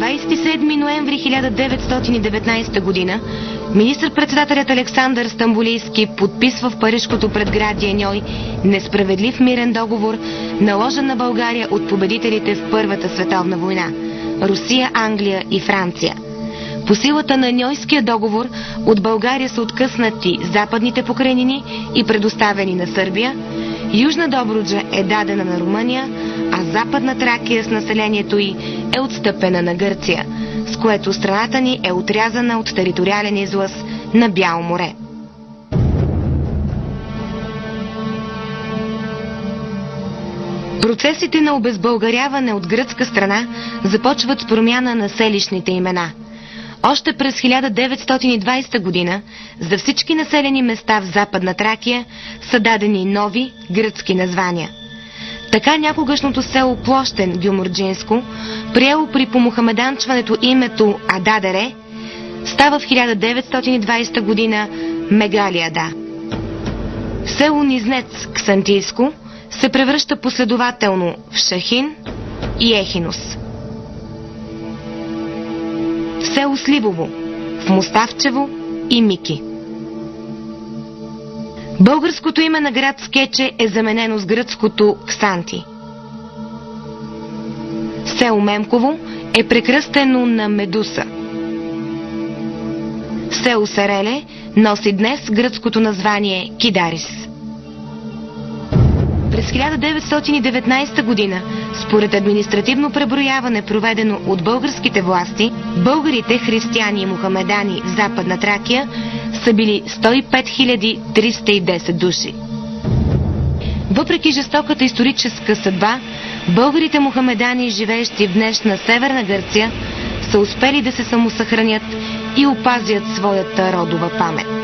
27 ноември 1919 година министър-председателят Александър Стамболийски подписва в парижкото предградие Ньой несправедлив мирен договор, наложен на България от победителите в Първата световна война – Русия, Англия и Франция. По силата на Ньойския договор от България са откъснати западните покрайнини и предоставени на Сърбия, Южна Добруджа е дадена на Румъния, а Западна Тракия с населението й е отстъпена на Гърция, с което страната ни е отрязана от териториален излъз на Бяло море. Процесите на обезбългаряване от гръцка страна започват с промяна на селищните имена. Още през 1920 година за всички населени места в Западна Тракия са дадени нови гръцки названия. Така някогашното село Площен, Гюмурджинско, приело при помухамеданчването името Ададере, става в 1920 година Мегалиада. Село Низнец, Ксантийско, се превръща последователно в Шахин и Ехинос. В село Сливово, в Муставчево и Мики. Българското име на град Скече е заменено с гръцкото Ксанти. Село Мемково е прекръстено на Медуса. Село Сареле носи днес гръцкото название Кидарис. През 1919 година, според административно преброяване, проведено от българските власти, българите, християни и мухамедани в Западна Тракия са били 105 310 души. Въпреки жестоката историческа съдба, българите мухамедани, живеещи в днешна Северна Гърция, са успели да се самосъхранят и опазят своята родова памет.